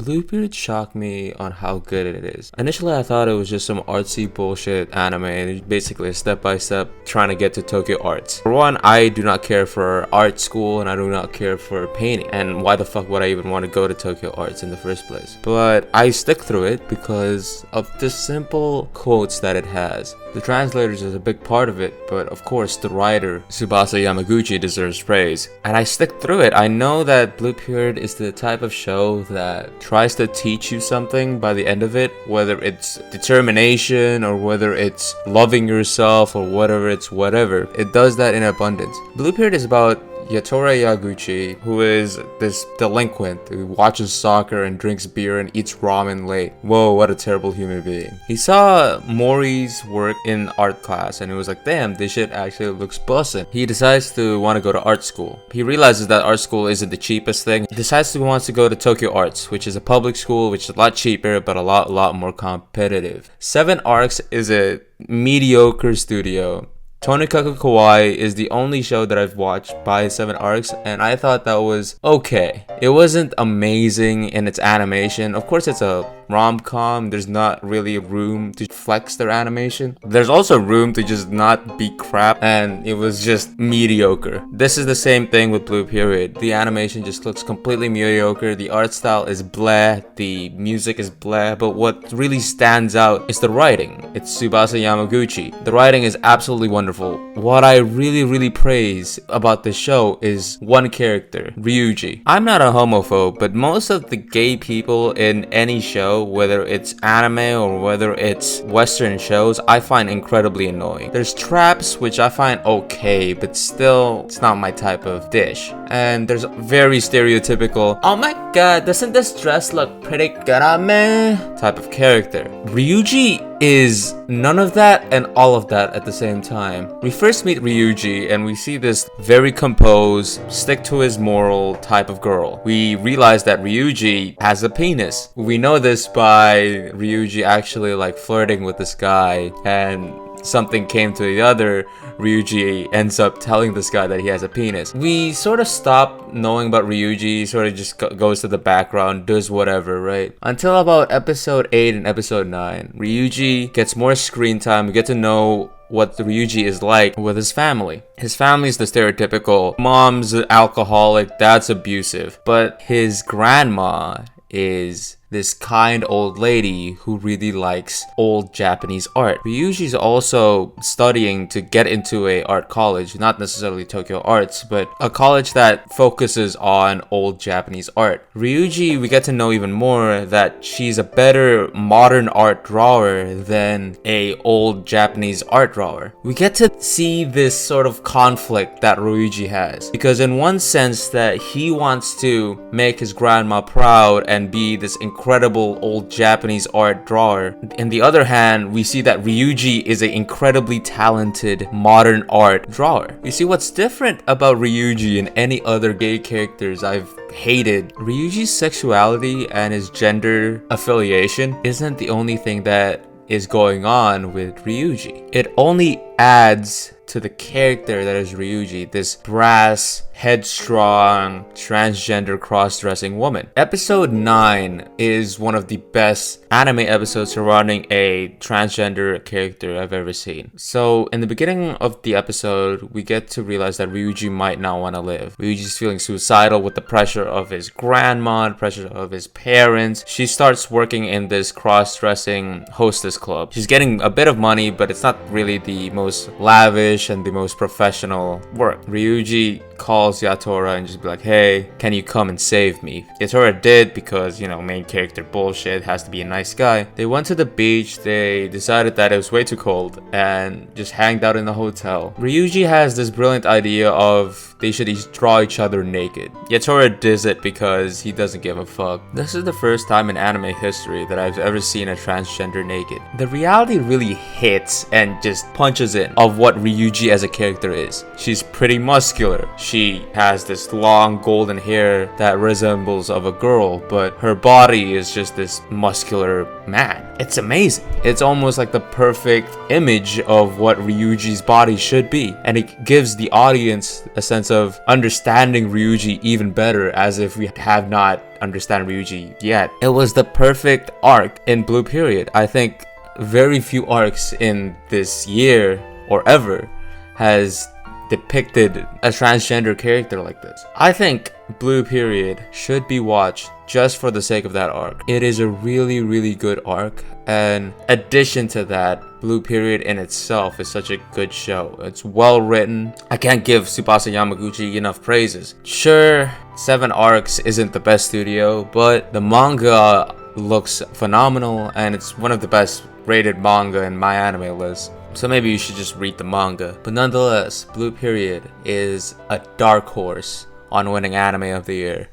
Bluebeard shocked me on how good it is. Initially, I thought it was just some artsy bullshit anime, basically a step-by-step trying to get to Tokyo Arts. For one, I do not care for art school and I do not care for painting. And why the fuck would I even want to go to Tokyo Arts in the first place? But I stick through it because of the simple quotes that it has. The translators is a big part of it, but of course the writer, Tsubasa Yamaguchi, deserves praise. And I stick through it. I know that Bluebeard is the type of show that tries to teach you something by the end of it, whether it's determination or whether it's loving yourself or whatever. It does that in abundance. Bluebeard is about Yatora Yaguchi, who is this delinquent who watches soccer and drinks beer and eats ramen late. Whoa, what a terrible human being. He saw Mori's work in art class and he was like, damn, this shit actually looks bussin'. He decides to want to go to art school. He realizes that art school isn't the cheapest thing. He decides he wants to go to Tokyo Arts, which is a public school, which is a lot cheaper, but a lot more competitive. 7 Arcs is a mediocre studio. Tonikaku Kawaii is the only show that I've watched by 7 Arcs, and I thought that was okay. It wasn't amazing in its animation. Of course, it's a rom-com. There's not really room to flex their animation. There's also room to just not be crap, and it was just mediocre. This is the same thing with Bluebeard. The animation just looks completely mediocre. The art style is bleh. The music is bleh. But what really stands out is the writing. It's Tsubasa Yamaguchi. The writing is absolutely wonderful. What I really praise about this show is one character, Ryuji. I'm not a homophobe, but most of the gay people in any show, whether it's anime or whether it's Western shows, I find incredibly annoying. There's Traps, which I find okay, but still, it's not my type of dish. And there's very stereotypical, oh my god, doesn't this dress look pretty good on me? Type of character. Ryuji is none of that and all of that at the same time. We first meet Ryuji and we see this very composed, stick to his moral type of girl. We realize that Ryuji has a penis. We know this by Ryuji actually like flirting with this guy, and something came to the other. Ryuji ends up telling this guy that he has a penis. We sort of stop knowing about Ryuji, sort of just goes to the background, does whatever, right? Until about episode 8 and episode 9. Ryuji gets more screen time. We get to know what Ryuji is like with his family. His family is the stereotypical mom's alcoholic, dad's abusive, but his grandma is this kind old lady who really likes old Japanese art. Ryuji's also studying to get into a art college, not necessarily Tokyo Arts, but a college that focuses on old Japanese art. Ryuji, we get to know even more that she's a better modern art drawer than a old Japanese art drawer. We get to see this sort of conflict that Ryuji has, because in one sense that he wants to make his grandma proud and be this incredible old Japanese art drawer. In the other hand, we see that Ryuji is an incredibly talented modern art drawer. You see, what's different about Ryuji and any other gay characters I've hated, Ryuji's sexuality and his gender affiliation isn't the only thing that is going on with Ryuji. It only adds to the character that is Ryuji, this brass, headstrong, transgender cross-dressing woman. Episode 9 is one of the best anime episodes surrounding a transgender character I've ever seen. So in the beginning of the episode, we get to realize that Ryuji might not want to live. Ryuji's feeling suicidal with the pressure of his grandma, the pressure of his parents. She starts working in this cross-dressing hostess club. She's getting a bit of money, but it's not really the most lavish and the most professional work. Ryuji calls Yatora and just be like, hey, can you come and save me? Yatora did because, you know, main character bullshit, has to be a nice guy. They went to the beach, they decided that it was way too cold and just hanged out in the hotel. Ryuji has this brilliant idea of they should draw each other naked. Yatora does it because he doesn't give a fuck. This is the first time in anime history that I've ever seen a transgender naked. The reality really hits and just punches in of what Ryuji as a character is. She's pretty muscular. She has this long golden hair that resembles of a girl, but her body is just this muscular man. It's amazing. It's almost like the perfect image of what Ryuji's body should be, and it gives the audience a sense sense of understanding Ryuji even better, as if we have not understand Ryuji yet. It was the perfect arc in Blue Period. I think very few arcs in this year or ever has depicted a transgender character like this. I think Blue Period should be watched just for the sake of that arc. It is a really good arc, and addition to that, Blue Period in itself is such a good show. It's well written. I can't give Tsubasa Yamaguchi enough praises. Sure, 7 arcs isn't the best studio, but the manga looks phenomenal, and it's one of the best rated manga in my anime list. So maybe you should just read the manga. But nonetheless, Blue Period is a dark horse on winning anime of the year.